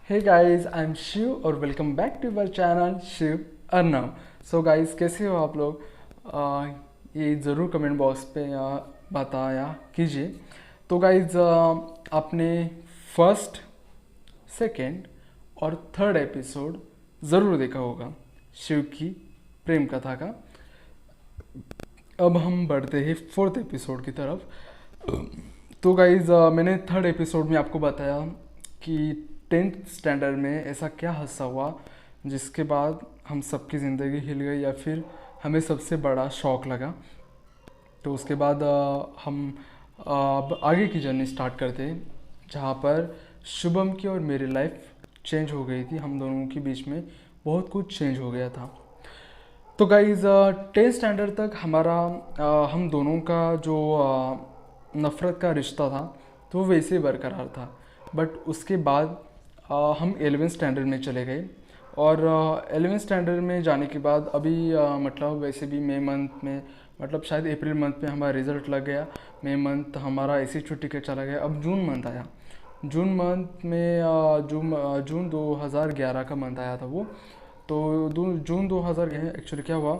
Hey guys, I am Shiv और welcome back to our channel Shiv Arnav. So guys, कैसे हो आप लोग? ये ज़रूर कमेंट बॉक्स पे बताया कीजिए। तो गाइस, आपने फर्स्ट, सेकंड और थर्ड एपिसोड ज़रूर देखा होगा शिव की प्रेम कथा का। अब हम बढ़ते हैं फोर्थ एपिसोड की तरफ। तो गाइज, मैंने थर्ड एपिसोड में आपको बताया कि टेंथ स्टैंडर्ड में ऐसा क्या हादसा हुआ जिसके बाद हम सबकी ज़िंदगी हिल गई या फिर हमें सबसे बड़ा शौक लगा। तो उसके बाद हम अब आगे की जर्नी स्टार्ट करते हैं, जहाँ पर शुभम की और मेरी लाइफ चेंज हो गई थी। हम दोनों के बीच में बहुत कुछ चेंज हो गया था। तो गाइज, टेंथ स्टैंडर्ड तक हमारा हम दोनों का जो नफ़रत का रिश्ता था तो वो वैसे ही बरकरार था। बट उसके बाद हम 11th स्टैंडर्ड में चले गए। और 11th स्टैंडर्ड में जाने के बाद अभी मतलब वैसे भी मई मंथ में, मतलब शायद अप्रैल मंथ में हमारा रिज़ल्ट लग गया। मई मंथ हमारा ऐसी छुट्टी के चला गया। अब जून मंथ आया। जून मंथ में जून 2011 का मंथ आया था वो। तो जून 2011 एक्चुअली क्या हुआ,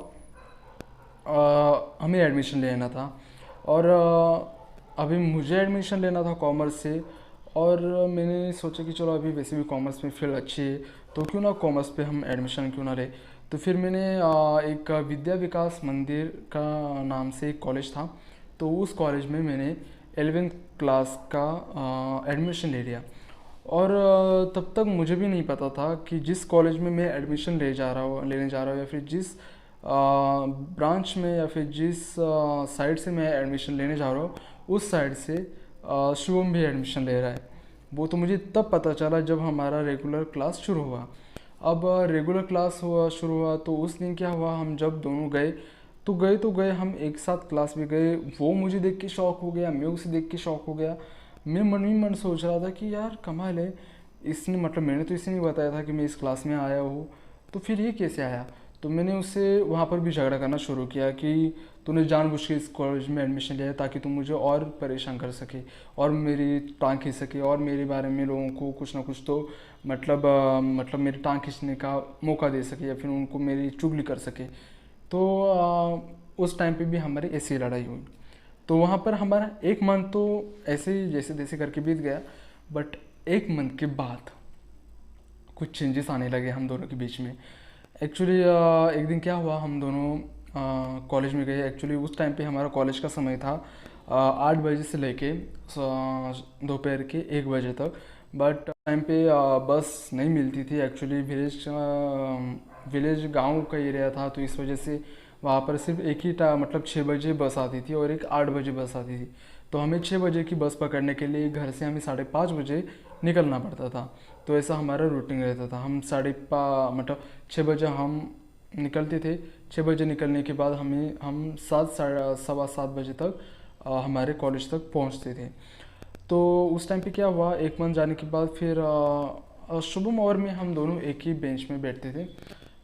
हमें एडमिशन लेना था। और अभी मुझे एडमिशन लेना था कॉमर्स से। और मैंने सोचा कि चलो अभी वैसे भी कॉमर्स में फील्ड अच्छी है तो क्यों ना कॉमर्स पे हम एडमिशन क्यों ना ले। तो फिर मैंने एक विद्या विकास मंदिर का नाम से एक कॉलेज था, तो उस कॉलेज में मैंने 11th क्लास का एडमिशन ले लिया। और तब तक मुझे भी नहीं पता था कि जिस कॉलेज में मैं एडमिशन लेने जा रहा हूँ या फिर जिस ब्रांच में या फिर जिस साइड से मैं एडमिशन लेने जा रहा हूँ उस साइड से शुभम भी एडमिशन ले रहा है। वो तो मुझे तब पता चला जब हमारा रेगुलर क्लास शुरू हुआ। अब रेगुलर क्लास शुरू हुआ तो उस दिन क्या हुआ, हम जब दोनों गए हम एक साथ क्लास में गए। वो मुझे देख के शौक हो गया, मैं उसे देख के शौक हो गया। मैं मन ही मन सोच रहा था कि यार कमाल है, इसने मतलब मैंने तो इसे नहीं बताया था कि मैं इस क्लास में आया हूँ, तो फिर ये कैसे आया। तो मैंने उससे वहाँ पर भी झगड़ा करना शुरू किया कि तूने जानबूझ के इस कॉलेज में एडमिशन लिया है ताकि तू मुझे और परेशान कर सके और मेरी टांग खींच सके और मेरे बारे में लोगों को कुछ ना कुछ तो मतलब मेरी टांग खींचने का मौका दे सके या फिर उनको मेरी चुगली कर सके। तो उस टाइम पे भी हमारी ऐसी लड़ाई हुई। तो वहाँ पर हमारा एक मंथ तो ऐसे ही जैसे तैसे करके बीत गया। बट एक मंथ के बाद कुछ चेंजेस आने लगे हम दोनों के बीच में। एक्चुअली एक दिन क्या हुआ, हम दोनों कॉलेज में गए। एक्चुअली उस टाइम पे हमारा कॉलेज का समय था 8 बजे से लेके दोपहर के 1 बजे तक। बट टाइम पे बस नहीं मिलती थी। एक्चुअली विलेज गांव का एरिया था तो इस वजह से वहाँ पर सिर्फ एक ही मतलब 6 बजे बस आती थी और एक 8 बजे बस आती थी। तो हमें 6 बजे की बस पकड़ने के लिए घर से हमें 5:30 बजे निकलना पड़ता था। तो ऐसा हमारा रूटीन रहता था। हम मतलब 6 बजे हम निकलते थे। 6 बजे निकलने के बाद हम 7 सवा 7 बजे तक हमारे कॉलेज तक पहुंचते थे। तो उस टाइम पे क्या हुआ, एक मंथ जाने के बाद फिर शुभम और मैं हम दोनों एक ही बेंच में बैठते थे।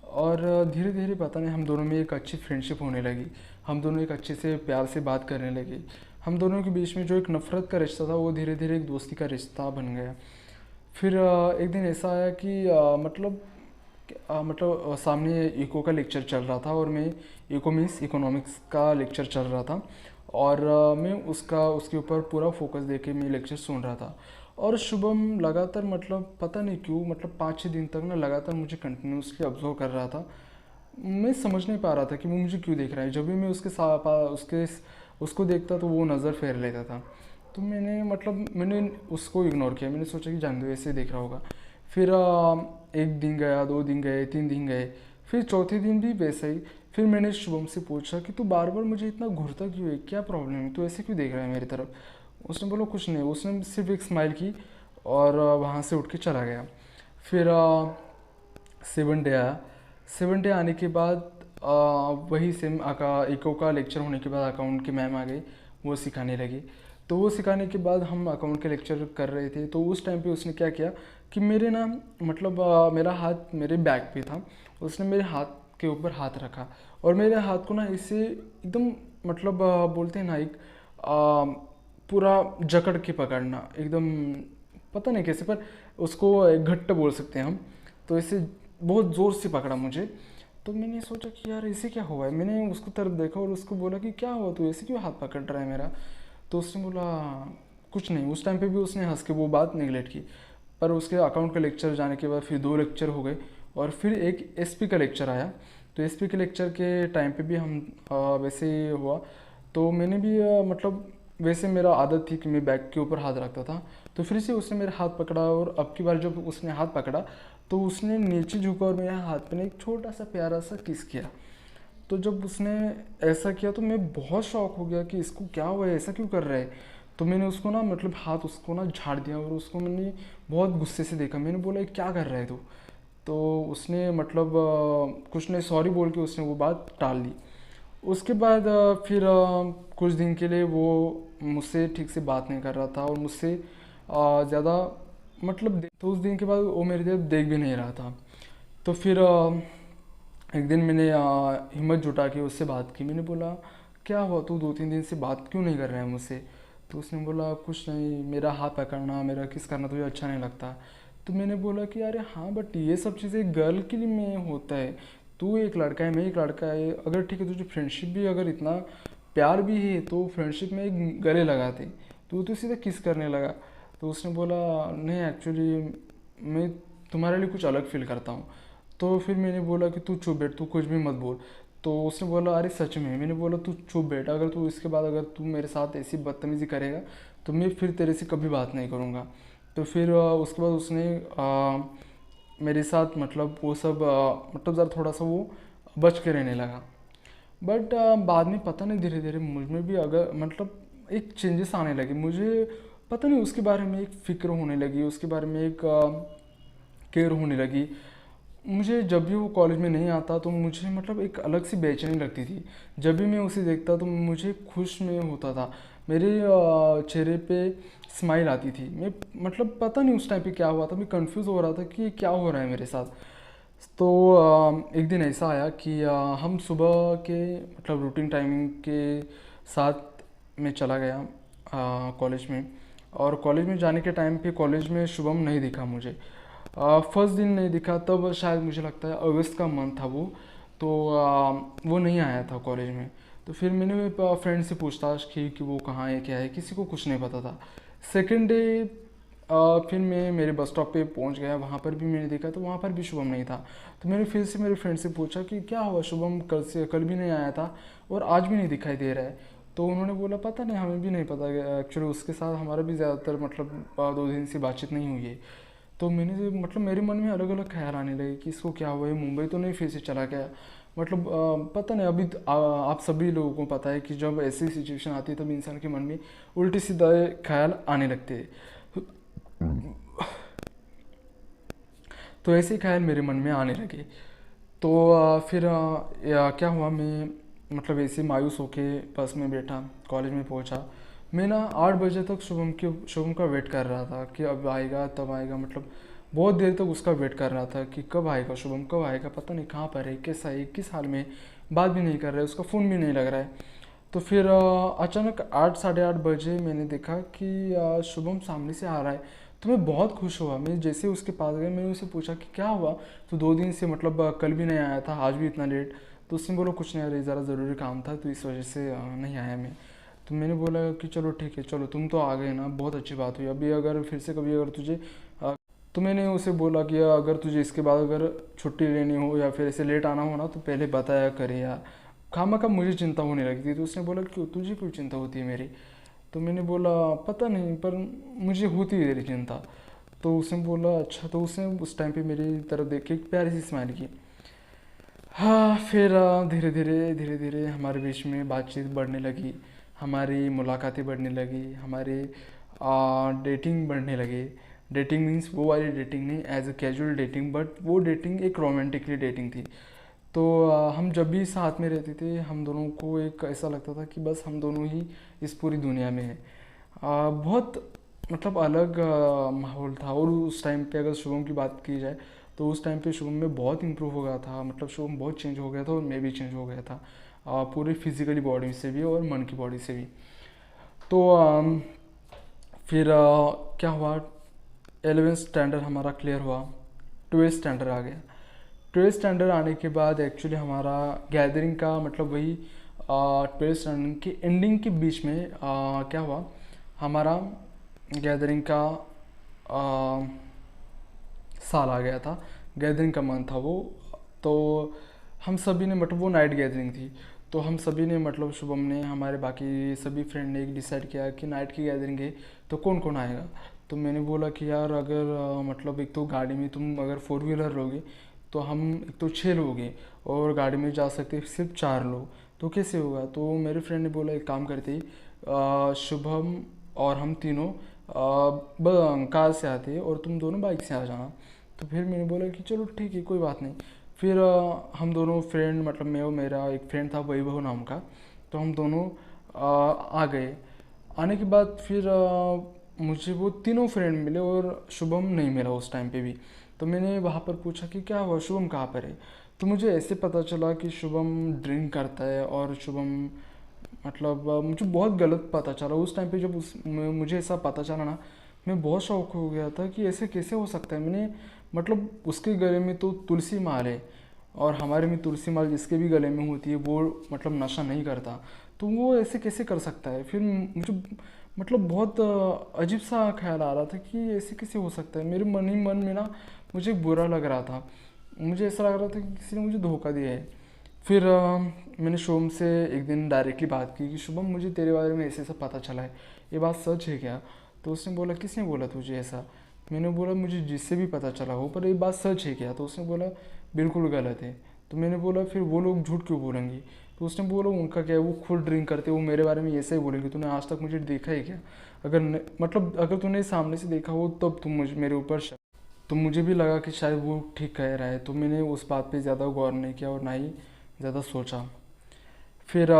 और धीरे धीरे पता नहीं हम दोनों में एक अच्छी फ्रेंडशिप होने लगी। हम दोनों एक अच्छे से प्यार से बात करने लगे। हम दोनों के बीच में जो एक नफ़रत का रिश्ता था वो धीरे धीरे एक दोस्ती का रिश्ता बन गया। फिर एक दिन ऐसा आया कि सामने इको का लेक्चर चल रहा था और मैं इको मीन्स इकोनॉमिक्स का लेक्चर चल रहा था। और मैं उसके ऊपर पूरा फोकस देके मैं लेक्चर सुन रहा था। और शुभम लगातार मतलब पता नहीं क्यों मतलब 5-6 दिन तक ना लगातार मुझे कंटिन्यूसली ऑब्जर्व कर रहा था। मैं समझ नहीं पा रहा था कि वो मुझे क्यों देख रहा है। जब भी मैं उसको देखता तो वो नज़र फेर लेता था। तो मैंने उसको इग्नोर किया। मैंने सोचा कि जान दो, ऐसे देख रहा होगा। फिर एक दिन गया, 2 दिन गए, 3 दिन गए, फिर चौथे दिन भी वैसा ही। फिर मैंने शुभम से पूछा कि तू बार बार मुझे इतना घूरता क्यों है, क्या प्रॉब्लम है, तू ऐसे क्यों देख रहा है मेरी तरफ। उसने बोला कुछ नहीं। उसने सिर्फ एक स्माइल की और वहाँ से उठ के चला गया। फिर 7 डे आया। 7 डे आने के बाद वही सेम इको का लेक्चर होने के बाद अकाउंट की मैम आ गई, वो सिखाने लगी। तो वो सिखाने के बाद हम अकाउंट के लेक्चर कर रहे थे। तो उस टाइम पे उसने क्या किया कि मेरे ना मतलब मेरा हाथ मेरे बैक पे था। उसने मेरे हाथ के ऊपर हाथ रखा और मेरे हाथ को ना इससे एकदम मतलब बोलते हैं ना एक पूरा जकड़ के पकड़ना एकदम, पता नहीं कैसे पर उसको एक घट्ट बोल सकते हैं हम। तो ऐसे बहुत ज़ोर से पकड़ा मुझे। तो मैंने सोचा कि यार ऐसे क्या हुआ है। मैंने उसको तरफ देखा और उसको बोला कि क्या हुआ, तू ऐसे क्यों हाथ पकड़ रहा है मेरा। तो उसने बोला कुछ नहीं। उस टाइम पे भी उसने हंस के वो बात निगलेक्ट की। पर उसके अकाउंट का लेक्चर जाने के बाद फिर 2 लेक्चर हो गए और फिर एक एसपी का लेक्चर आया। तो एसपी के लेक्चर के टाइम पे भी हम वैसे ही हुआ। तो मैंने भी मतलब वैसे मेरा आदत थी कि मैं बैग के ऊपर हाथ रखता था। तो फिर से उसने मेरा हाथ पकड़ा और अब की बार जब उसने हाथ पकड़ा तो उसने नीचे झुका और मेरे हाथ पे एक छोटा सा प्यारा सा किस किया। तो जब उसने ऐसा किया तो मैं बहुत शॉक हो गया कि इसको क्या हुआ है, ऐसा क्यों कर रहा है। तो मैंने उसको ना मतलब हाथ उसको ना झाड़ दिया और उसको मैंने बहुत गुस्से से देखा। मैंने बोला क्या कर रहा है तू। तो उसने मतलब कुछ नहीं सॉरी बोल के उसने वो बात टाल दी। उसके बाद फिर कुछ दिन के लिए वो मुझसे ठीक से बात नहीं कर रहा था और मुझसे ज़्यादा मतलब तो उस दिन के बाद वो मेरी तरफ देख भी नहीं रहा था। तो फिर एक दिन मैंने हिम्मत जुटा के उससे बात की। मैंने बोला क्या हुआ, तू 2-3 दिन से बात क्यों नहीं कर रहा है मुझसे। तो उसने बोला कुछ नहीं, मेरा हाथ पकड़ना मेरा किस करना तुझे अच्छा नहीं लगता। तो मैंने बोला कि अरे हाँ बट ये सब चीज़ें गर्ल के लिए में होता है। तू एक लड़का है, मैं एक लड़का है, अगर ठीक है तुझे फ्रेंडशिप भी अगर इतना प्यार भी है तो फ्रेंडशिप में एक गले लगाते। तो सीधा किस करने लगा। तो उसने बोला नहीं एक्चुअली मैं तुम्हारे लिए कुछ अलग फील करता हूँ। तो फिर मैंने बोला कि तू चुप बैठ, तू कुछ भी मत बोल। तो उसने बोला अरे सच में। मैंने बोला तू चुप बैठ, अगर तू इसके बाद अगर तू मेरे साथ ऐसी बदतमीज़ी करेगा तो मैं फिर तेरे से कभी बात नहीं करूँगा। तो फिर उसके बाद उसने मेरे साथ मतलब वो सब मतलब ज़रा थोड़ा सा वो बच के रहने लगा। बट बाद में पता नहीं धीरे धीरे मुझ में भी अगर मतलब एक चेंजेस आने लगे। मुझे पता नहीं उसके बारे में एक फ़िक्र होने लगी, उसके बारे में एक केयर होने लगी। मुझे जब भी वो कॉलेज में नहीं आता तो मुझे मतलब एक अलग सी बेचैनी लगती थी। जब भी मैं उसे देखता तो मुझे खुश में होता था। मेरे चेहरे पे स्माइल आती थी। मैं मतलब पता नहीं उस टाइम पे क्या हुआ था, मैं कंफ्यूज हो रहा था कि क्या हो रहा है मेरे साथ। तो एक दिन ऐसा आया कि हम सुबह के मतलब रूटीन टाइमिंग के साथ मैं चला गया कॉलेज में। और कॉलेज में जाने के टाइम पे कॉलेज में शुभम नहीं दिखा मुझे। फर्स्ट दिन नहीं दिखा, तब शायद मुझे लगता है अगस्त का मंथ था वो। तो वो नहीं आया था कॉलेज में। तो फिर मैंने फ्रेंड से पूछताछ की कि वो कहाँ है क्या है, किसी को कुछ नहीं पता था। सेकेंड डे फिर मैं मेरे बस स्टॉप पे पहुंच गया, वहाँ पर भी मैंने देखा तो वहाँ पर भी शुभम नहीं था। तो मैंने फिर से मेरे फ्रेंड से पूछा कि क्या हुआ, शुभम कल भी नहीं आया था और आज भी नहीं दिखाई दे रहा है। तो उन्होंने बोला पता नहीं, हमें भी नहीं पता। एक्चुअली उसके साथ हमारा भी ज़्यादातर मतलब 2 दिन से बातचीत नहीं हुई है। तो मैंने मतलब मेरे मन में अलग अलग ख्याल आने लगे कि इसको क्या हुआ है, मुंबई तो नहीं फिर से चला गया। मतलब पता नहीं। अभी आप सभी लोगों को पता है कि जब ऐसी सिचुएशन आती है तब इंसान के मन में उल्टे सीधे ख्याल आने लगते हैं। तो ऐसे ख्याल मेरे मन में आने लगे। तो फिर क्या हुआ, मैं मतलब ऐसे मायूस होके बस में बैठा, कॉलेज में पहुंचा। मैं ना 8 बजे तक शुभम का वेट कर रहा था कि अब आएगा तब आएगा। मतलब बहुत देर तक उसका वेट कर रहा था कि कब आएगा शुभम, कब आएगा, पता नहीं कहाँ पर है, कैसा है, किस हाल में। बात भी नहीं कर रहा है, उसका फ़ोन भी नहीं लग रहा है। तो फिर अचानक 8 साढ़े 8 बजे मैंने देखा कि शुभम सामने से आ रहा है। तो मैं बहुत खुश हुआ। मैं जैसे उसके पास गया मैंने उससे पूछा कि क्या हुआ, तो 2 दिन से मतलब कल भी नहीं आया था, आज भी इतना लेट। तो उसने बोला कुछ नहीं, अरे ज़रा ज़रूरी काम था तो इस वजह से नहीं आया मैं। तो मैंने बोला कि चलो ठीक है, चलो तुम तो आ गए ना, बहुत अच्छी बात हुई। अभी अगर फिर से कभी अगर तुझे तो मैंने उसे बोला कि अगर तुझे इसके बाद अगर छुट्टी लेनी हो या फिर ऐसे लेट आना हो ना तो पहले बताया करे यार, खामा मुझे चिंता होने लगी थी। तो उसने बोला क्यों, तुझे क्यों चिंता होती है मेरी। तो मैंने बोला पता नहीं पर मुझे होती है तेरी चिंता। तो उसने बोला अच्छा। तो उसने उस टाइम पे मेरी तरफ देख के एक प्यारी सी स्माइल की। हाँ फिर धीरे धीरे हमारे बीच में बातचीत बढ़ने लगी, हमारी मुलाकातें बढ़ने लगी, हमारे डेटिंग बढ़ने लगे। डेटिंग मीन्स वो वाली डेटिंग नहीं as a casual dating, but वो डेटिंग एक रोमांटिकली डेटिंग थी। तो हम जब भी साथ में रहते थे हम दोनों को एक ऐसा लगता था कि बस हम दोनों ही इस पूरी दुनिया में हैं। बहुत मतलब अलग माहौल था। और उस टाइम पे अगर शुभम की बात की जाए तो उस टाइम पे शुभम में बहुत इम्प्रूव हो गया था। मतलब शुभम बहुत चेंज हो गया था और मैं भी चेंज हो गया था, पूरी फिजिकली बॉडी से भी और मन की बॉडी से भी। तो फिर क्या हुआ, 11th स्टैंडर्ड हमारा क्लियर हुआ, 12th स्टैंडर्ड आ गया। 12th स्टैंडर्ड आने के बाद एक्चुअली हमारा गैदरिंग का मतलब वही 12th स्टैंडर्ड की एंडिंग के बीच में क्या हुआ, हमारा गैदरिंग का साल आ गया था, गैदरिंग का मंथ था वो। तो हम सभी ने मतलब वो नाइट गैदरिंग थी, तो हम सभी ने मतलब शुभम ने, हमारे बाकी सभी फ्रेंड ने एक डिसाइड किया कि नाइट की गैदरिंग है तो कौन कौन आएगा। तो मैंने बोला कि यार अगर मतलब एक तो गाड़ी में तुम अगर 4 व्हीलर लोगे तो हम एक तो 6 लोग हैं और गाड़ी में जा सकते सिर्फ 4 लोग, तो कैसे होगा। तो मेरे फ्रेंड ने बोला एक काम करते ही शुभम और हम तीनों कार से आते और तुम दोनों बाइक से आ जाना। तो फिर मैंने बोला कि चलो ठीक है कोई बात नहीं। फिर हम दोनों फ्रेंड मतलब मैं और मेरा एक फ्रेंड था वैभव नाम का, तो हम दोनों आ गए। आने के बाद फिर मुझे वो तीनों फ्रेंड मिले और शुभम नहीं मिला उस टाइम पे भी। तो मैंने वहाँ पर पूछा कि क्या हुआ, शुभम कहाँ पर है। तो मुझे ऐसे पता चला कि शुभम ड्रिंक करता है और शुभम मतलब मुझे बहुत गलत पता चला उस टाइम पे। जब मुझे ऐसा पता चला ना, मैं बहुत शौक हो गया था कि ऐसे कैसे हो सकता है। मैंने मतलब उसके गले में तो तुलसी माल है और हमारे में तुलसी माल जिसके भी गले में होती है वो मतलब नशा नहीं करता, तो वो ऐसे कैसे कर सकता है। फिर मुझे मतलब बहुत अजीब सा ख्याल आ रहा था कि ऐसे कैसे हो सकता है। मेरे मन ही मन में ना मुझे बुरा लग रहा था, मुझे ऐसा लग रहा था कि किसी ने मुझे धोखा दिया है। फिर मैंने शुभम से एक दिन डायरेक्टली बात की कि शुभम मुझे तेरे बारे में ऐसे ऐसा पता चला है, ये बात सच है क्या। तो उसने बोला किसने बोला तुझे ऐसा। मैंने बोला मुझे जिससे भी पता चला हो, पर ये बात सच है क्या। तो उसने बोला बिल्कुल गलत है। तो मैंने बोला फिर वो लोग झूठ क्यों बोलेंगे। तो उसने बोला उनका क्या है, वो खुद ड्रिंक करते, वो मेरे बारे में ऐसे ही बोलेंगे। तूने आज तक मुझे देखा है क्या, अगर मतलब अगर तूने सामने से देखा हो तब तुम मुझे मेरे ऊपर शक। तो मुझे भी लगा कि शायद वो ठीक कह रहा है, तो मैंने उस बात पे ज़्यादा गौर नहीं किया और ना ही ज़्यादा सोचा। फिर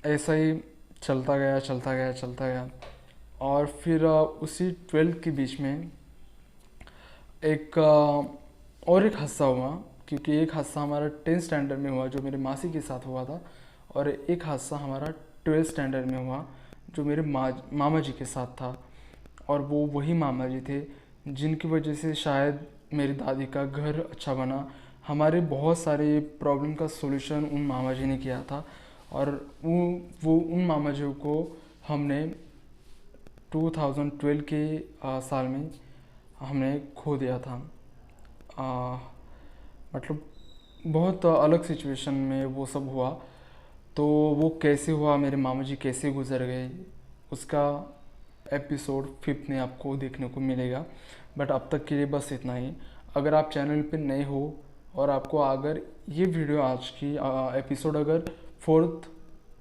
ऐसा ही चलता गया चलता गया चलता गया। और फिर उसी 12th के बीच में एक और एक हादसा हुआ, क्योंकि एक हादसा हमारा 10th स्टैंडर्ड में हुआ जो मेरे मासी के साथ हुआ था, और एक हादसा हमारा 12th स्टैंडर्ड में हुआ जो मेरे मामा जी के साथ था। और वो वही मामा जी थे जिनकी वजह से शायद मेरी दादी का घर अच्छा बना। हमारे बहुत सारे प्रॉब्लम का सॉल्यूशन उन मामा जी ने किया था, और वो उन मामा जी को हमने 2012 के साल में हमने खो दिया था। आ, मतलब बहुत अलग सिचुएशन में वो सब हुआ। तो वो कैसे हुआ, मेरे मामा जी कैसे गुजर गए, उसका एपिसोड 5 में आपको देखने को मिलेगा। बट अब तक के लिए बस इतना ही। अगर आप चैनल पे नए हो और आपको अगर ये वीडियो आज की एपिसोड अगर 4th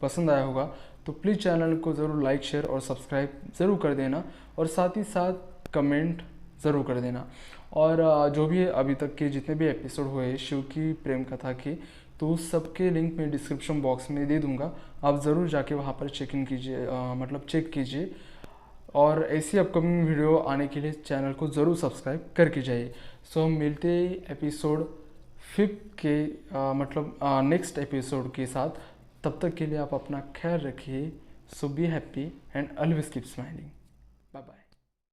पसंद आया होगा तो प्लीज़ चैनल को ज़रूर लाइक शेयर और सब्सक्राइब ज़रूर कर देना, और साथ ही साथ कमेंट ज़रूर कर देना। और जो भी अभी तक के जितने भी एपिसोड हुए शिव की प्रेम कथा के, तो उस सब के लिंक मैं डिस्क्रिप्शन बॉक्स में दे दूँगा, आप ज़रूर जाके वहाँ पर चेक इन कीजिए, मतलब चेक कीजिए। और ऐसी अपकमिंग वीडियो आने के लिए चैनल को ज़रूर सब्सक्राइब करके जाइए। सो हम मिलते हैं एपिसोड 5 के मतलब नेक्स्ट एपिसोड के साथ। तब तक के लिए आप अपना ख्याल रखिए। So be happy and always keep smiling.